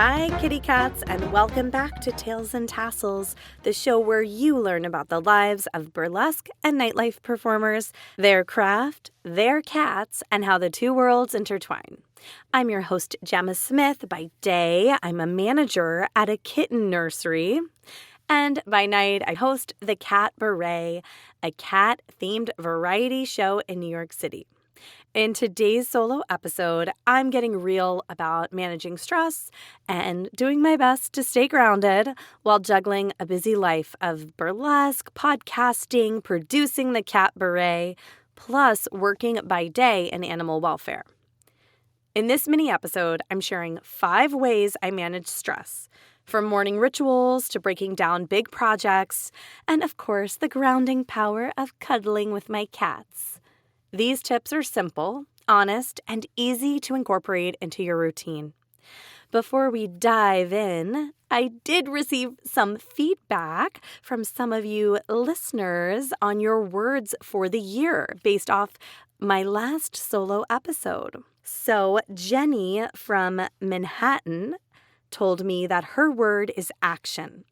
Hi, kitty cats, and welcome back to Tails and Tassels, the show where you learn about the lives of burlesque and nightlife performers, their craft, their cats, and how the two worlds intertwine. I'm your host, Gemma Smith. By day, I'm a manager at a kitten nursery. And by night, I host the Catbaret, a cat-themed variety show in New York City. In today's solo episode, I'm getting real about managing stress and doing my best to stay grounded while juggling a busy life of burlesque, podcasting, producing the Catbaret, plus working by day in animal welfare. In this mini episode, I'm sharing 5 ways I manage stress, from morning rituals to breaking down big projects, and of course, the grounding power of cuddling with my cats. These tips are simple, honest, and easy to incorporate into your routine. Before we dive in, I did receive some feedback from some of you listeners on your words for the year based off my last solo episode. So Jenny from Manhattan told me that her word is action.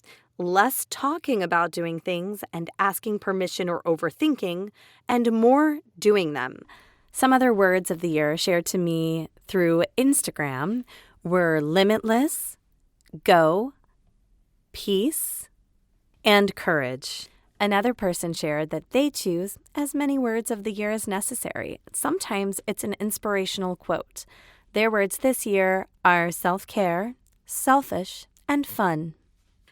Less talking about doing things and asking permission or overthinking, and more doing them. Some other words of the year shared to me through Instagram were limitless, go, peace, and courage. Another person shared that they choose as many words of the year as necessary. Sometimes it's an inspirational quote. Their words this year are self-care, selfish, and fun.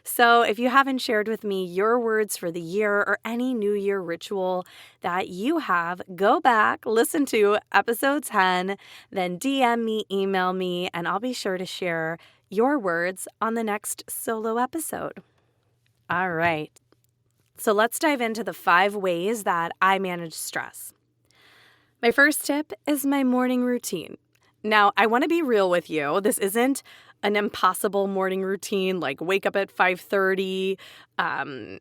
So if you haven't shared with me your words for the year or any New Year ritual that you have, go back, listen to episode 10, then DM me, email me, and I'll be sure to share your words on the next solo episode. All right. So let's dive into the 5 ways that I manage stress. My first tip is my morning routine. Now, I want to be real with you. This isn't an impossible morning routine, like wake up at 5:30,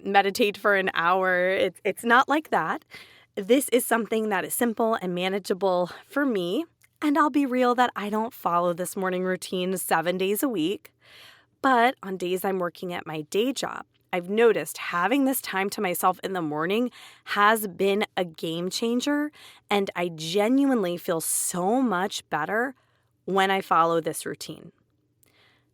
meditate for an hour. It's not like that. This is something that is simple and manageable for me. And I'll be real that I don't follow this morning routine 7 days a week. But on days I'm working at my day job, I've noticed having this time to myself in the morning has been a game changer. And I genuinely feel so much better when I follow this routine.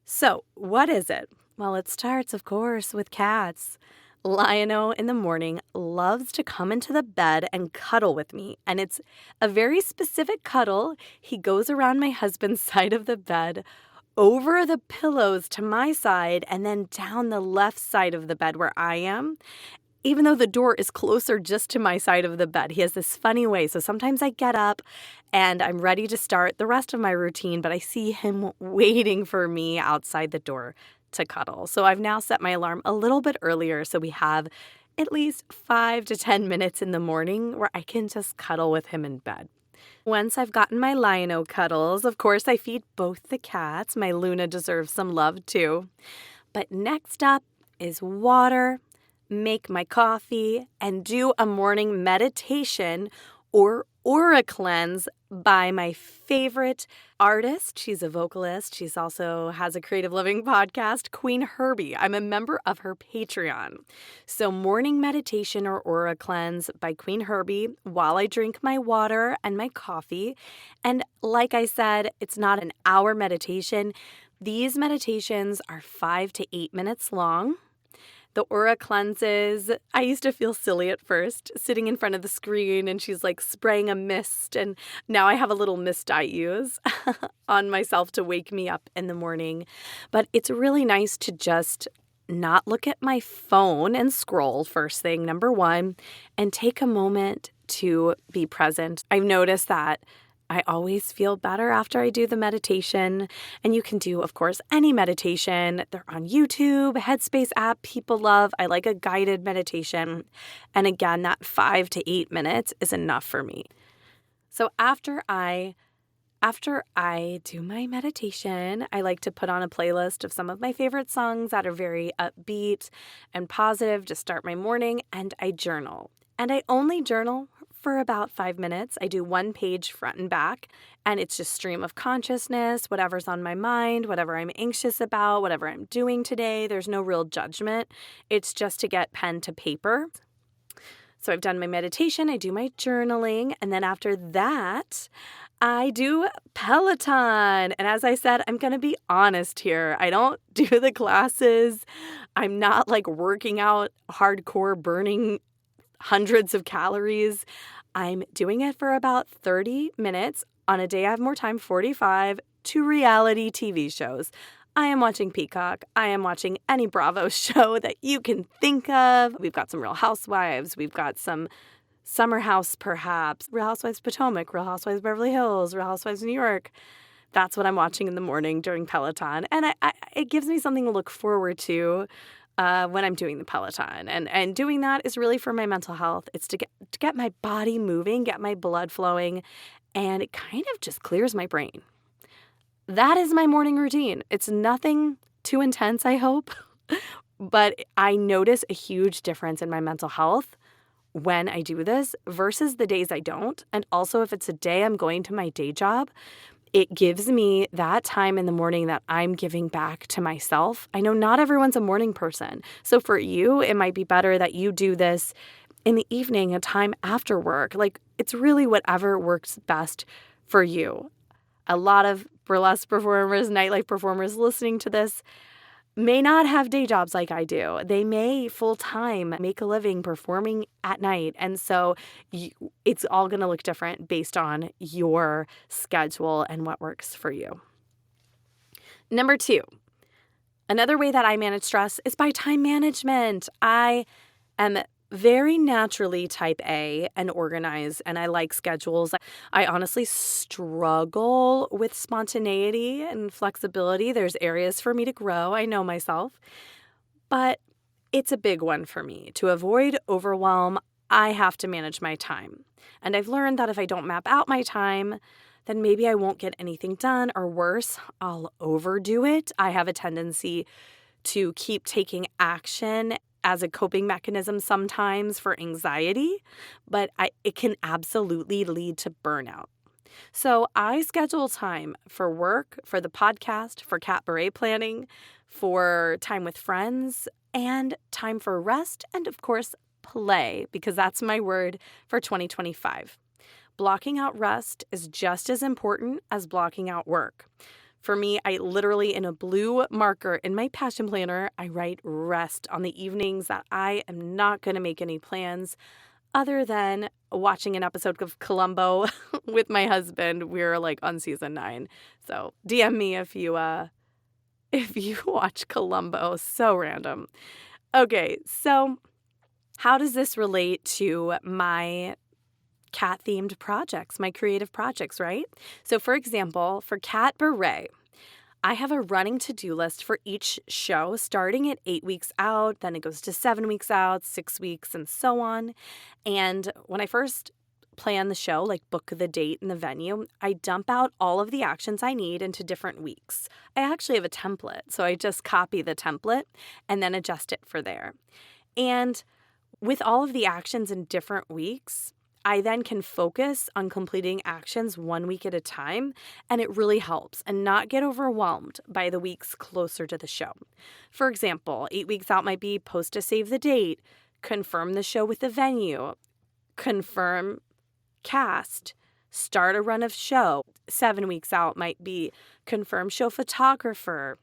So, what is it? Well, it starts, of course, with cats. Lion-O in the morning loves to come into the bed and cuddle with me, and it's a very specific cuddle. He goes around my husband's side of the bed, over the pillows to my side, and then down the left side of the bed where I am. Even though the door is closer just to my side of the bed, he has this funny way. So sometimes I get up and I'm ready to start the rest of my routine, but I see him waiting for me outside the door to cuddle. So I've now set my alarm a little bit earlier so we have at least 5 to 10 minutes in the morning where I can just cuddle with him in bed. Once I've gotten my Lion-O cuddles, of course, I feed both the cats. My Luna deserves some love too. But next up is water, make my coffee, and do a morning meditation or aura cleanse by my favorite artist. She's a vocalist. She's also has a creative living podcast, Queen Herbie. I'm a member of her Patreon. So morning meditation or aura cleanse by Queen Herbie while I drink my water and my coffee. And like I said, it's not an hour meditation. These meditations are 5 to 8 minutes long. The aura cleanses, I used to feel silly at first, sitting in front of the screen and she's like spraying a mist, and now I have a little mist I use on myself to wake me up in the morning. But it's really nice to just not look at my phone and scroll first thing, number one, and take a moment to be present. I've noticed that I always feel better after I do the meditation. And you can do, of course, any meditation. They're on YouTube, Headspace app people love. I like a guided meditation. And again, that 5 to 8 minutes is enough for me. So after I do my meditation, I like to put on a playlist of some of my favorite songs that are very upbeat and positive to start my morning, and I journal. And I only journal for about 5 minutes. I do one page front and back, and it's just stream of consciousness, whatever's on my mind, whatever I'm anxious about, whatever I'm doing today. There's no real judgment. It's just to get pen to paper. So I've done my meditation, I do my journaling, and then after that, I do Peloton. And as I said, I'm going to be honest here. I don't do the classes. I'm not like working out hardcore, burning hundreds of calories. I'm doing it for about 30 minutes. On a day I have more time, 45, to reality TV shows. I am watching Peacock. I am watching any Bravo show that you can think of. We've got some Real Housewives. We've got some Summer House, perhaps. Real Housewives Potomac, Real Housewives Beverly Hills, Real Housewives New York. That's what I'm watching in the morning during Peloton. And it gives me something to look forward to when I'm doing the Peloton. And doing that is really for my mental health. It's to get my body moving, get my blood flowing, and it kind of just clears my brain. That is my morning routine. It's nothing too intense, I hope, but I notice a huge difference in my mental health when I do this versus the days I don't. And also, if it's a day I'm going to my day job, it gives me that time in the morning that I'm giving back to myself. I know not everyone's a morning person. So for you, it might be better that you do this in the evening, a time after work. Like, it's really whatever works best for you. A lot of burlesque performers, nightlife performers listening to this may not have day jobs like I do. They may full-time make a living performing at night. And so it's all going to look different based on your schedule and what works for you. Number 2, another way that I manage stress is by time management. I am very naturally type A and organized, and I like schedules. I honestly struggle with spontaneity and flexibility. There's areas for me to grow. I know myself, but it's a big one for me. To avoid overwhelm, I have to manage my time. And I've learned that if I don't map out my time, then maybe I won't get anything done, or worse, I'll overdo it. I have a tendency to keep taking action as a coping mechanism sometimes for anxiety, but it can absolutely lead to burnout. So I schedule time for work, for the podcast, for Catbaret planning, for time with friends, and time for rest, and of course, play, because that's my word for 2025. Blocking out rest is just as important as blocking out work. For me, I literally, in a blue marker in my passion planner, I write rest on the evenings that I am not going to make any plans other than watching an episode of Columbo with my husband. We're like on season 9. So DM me if you watch Columbo. So random. Okay, so how does this relate to my cat-themed projects, my creative projects, right? So for example, for Catbaret, I have a running to-do list for each show starting at 8 weeks out, then it goes to 7 weeks out, 6 weeks, and so on. And when I first plan the show, like book the date and the venue, I dump out all of the actions I need into different weeks. I actually have a template, so I just copy the template and then adjust it for there. And with all of the actions in different weeks, I then can focus on completing actions 1 week at a time, and it really helps and not get overwhelmed by the weeks closer to the show. For example, 8 weeks out might be post to save the date, confirm the show with the venue, confirm cast, start a run of show. 7 weeks out might be confirm show photographer,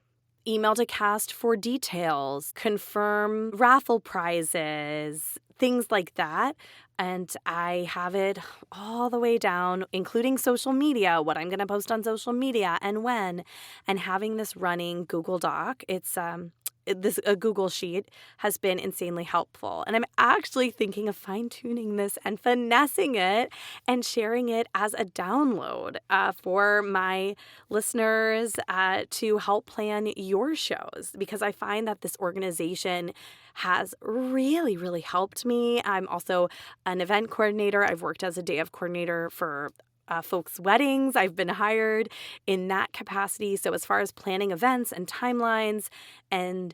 email to cast for details, confirm raffle prizes, things like that. And I have it all the way down, including social media, what I'm going to post on social media and when, and having this running Google Doc. It's a Google Sheet has been insanely helpful. And I'm actually thinking of fine-tuning this and finessing it and sharing it as a download for my listeners to help plan your shows, because I find that this organization has really, really helped me. I'm also an event coordinator. I've worked as a day of coordinator for folks' weddings. I've been hired in that capacity. So as far as planning events and timelines and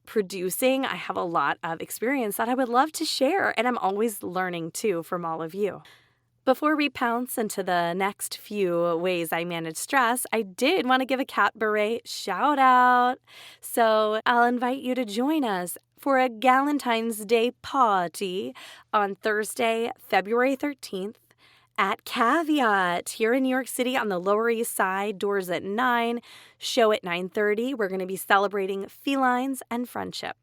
producing, I have a lot of experience that I would love to share, and I'm always learning too from all of you. Before we pounce into the next few ways I manage stress, I did want to give a Catbaret shout out. So I'll invite you to join us for a Galentine's Day party on Thursday, February 13th at Caveat here in New York City on the Lower East Side. Doors at 9, show at 9:30. We're going to be celebrating felines and friendship.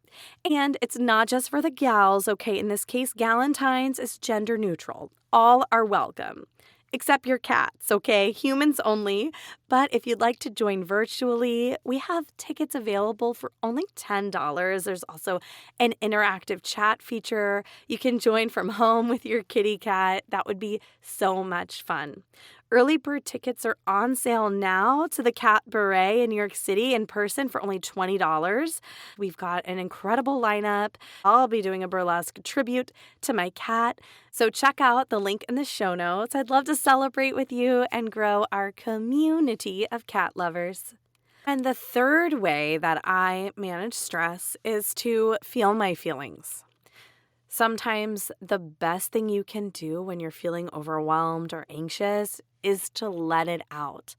And it's not just for the gals, okay? In this case, Galentine's is gender neutral. All are welcome, except your cats, okay? Humans only. But if you'd like to join virtually, we have tickets available for only $10. There's also an interactive chat feature. You can join from home with your kitty cat. That would be so much fun. Early bird tickets are on sale now to the Catbaret in New York City in person for only $20. We've got an incredible lineup. I'll be doing a burlesque tribute to my cat. So check out the link in the show notes. I'd love to celebrate with you and grow our community of cat lovers. And the third way that I manage stress is to feel my feelings. Sometimes the best thing you can do when you're feeling overwhelmed or anxious is to let it out.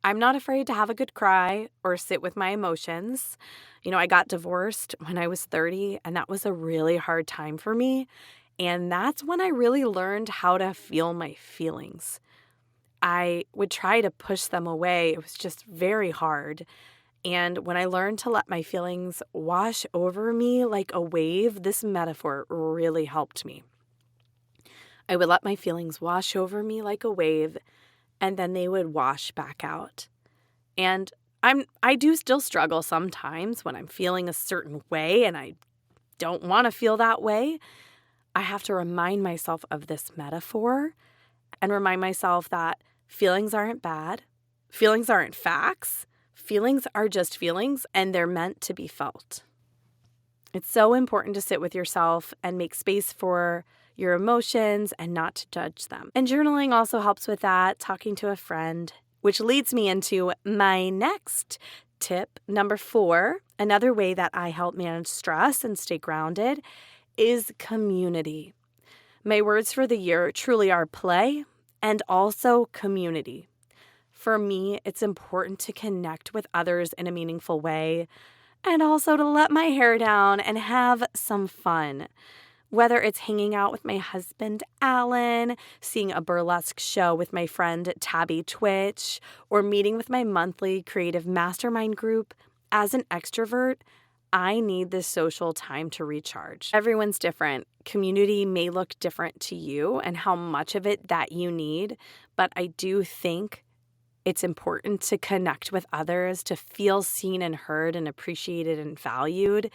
I'm not afraid to have a good cry or sit with my emotions. I got divorced when I was 30, and that was a really hard time for me. And that's when I really learned how to feel my feelings. I would try to push them away. It was just very hard. And when I learned to let my feelings wash over me like a wave, this metaphor really helped me. I would let my feelings wash over me like a wave, and then they would wash back out. And I do still struggle sometimes when I'm feeling a certain way and I don't want to feel that way. I have to remind myself of this metaphor and remind myself that feelings aren't bad. Feelings aren't facts. Feelings are just feelings, and they're meant to be felt. It's so important to sit with yourself and make space for your emotions and not to judge them. And journaling also helps with that, talking to a friend, which leads me into my next tip, number 4. Another way that I help manage stress and stay grounded is community. My words for the year truly are play and also community. For me, it's important to connect with others in a meaningful way and also to let my hair down and have some fun. Whether it's hanging out with my husband, Alan, seeing a burlesque show with my friend, Tabby Twitch, or meeting with my monthly creative mastermind group, as an extrovert, I need this social time to recharge. Everyone's different. Community may look different to you and how much of it that you need, but I do think it's important to connect with others, to feel seen and heard and appreciated and valued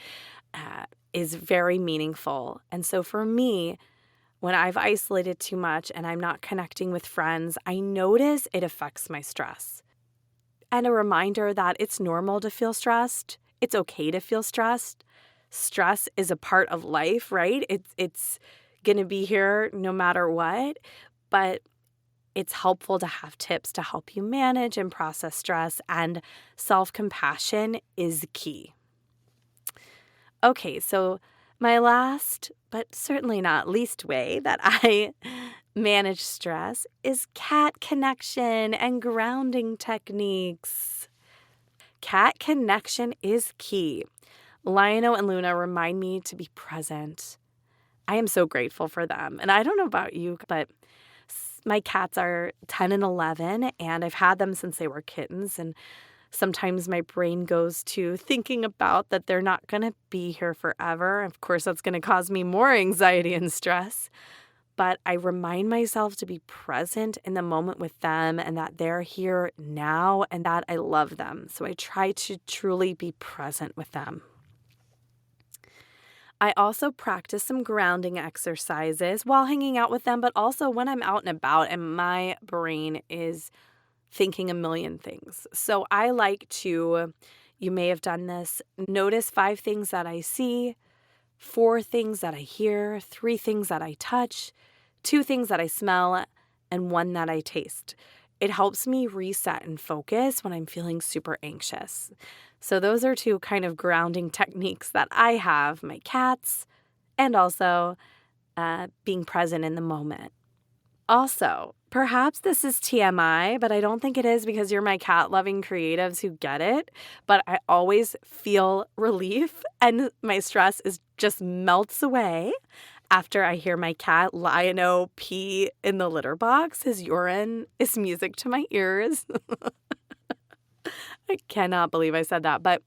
is very meaningful. And so for me, when I've isolated too much and I'm not connecting with friends, I notice it affects my stress. And a reminder that it's normal to feel stressed. It's okay to feel stressed. Stress is a part of life, right? It's going to be here no matter what. But it's helpful to have tips to help you manage and process stress, and self-compassion is key. Okay, so my last, but certainly not least way that I manage stress is cat connection and grounding techniques. Cat connection is key. Lionel and Luna remind me to be present. I am so grateful for them. And I don't know about you, but my cats are 10 and 11, and I've had them since they were kittens. And sometimes my brain goes to thinking about that they're not going to be here forever. Of course, that's going to cause me more anxiety and stress. But I remind myself to be present in the moment with them and that they're here now and that I love them. So I try to truly be present with them. I also practice some grounding exercises while hanging out with them, but also when I'm out and about and my brain is thinking a million things. So I like to, you may have done this, notice 5 things that I see, 4 things that I hear, 3 things that I touch, 2 things that I smell, and 1 that I taste. it helps me reset and focus when I'm feeling super anxious. So those are two kind of grounding techniques that I have, my cats, and also being present in the moment. Also, perhaps this is TMI, but I don't think it is because you're my cat-loving creatives who get it. But I always feel relief and my stress just melts away after I hear my cat Lionel pee in the litter box. His urine is music to my ears. I cannot believe I said that, but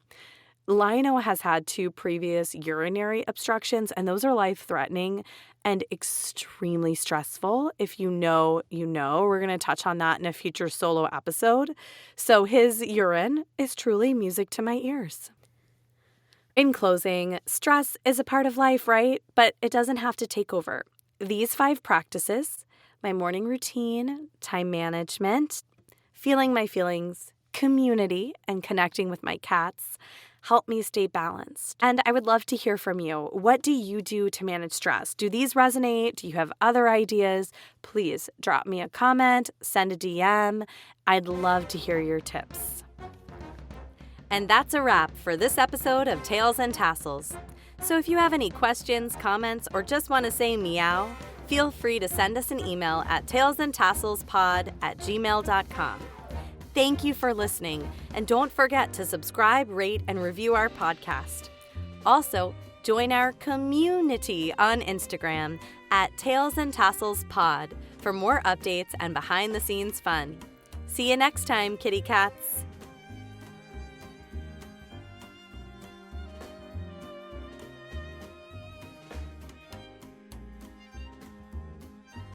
Lionel has had 2 previous urinary obstructions, and those are life-threatening and extremely stressful. If you know, you know. We're going to touch on that in a future solo episode. So his urine is truly music to my ears. In closing, stress is a part of life, right? But it doesn't have to take over. These 5 practices, my morning routine, time management, feeling my feelings, community, and connecting with my cats, help me stay balanced. And I would love to hear from you. What do you do to manage stress? Do these resonate? Do you have other ideas? Please drop me a comment, send a DM. I'd love to hear your tips. And that's a wrap for this episode of Tails and Tassels. So if you have any questions, comments, or just want to say meow, feel free to send us an email at tailsandtasselspod@gmail.com. Thank you for listening, and don't forget to subscribe, rate, and review our podcast. Also, join our community on Instagram at Tails and Tassels Pod for more updates and behind-the-scenes fun. See you next time, kitty cats.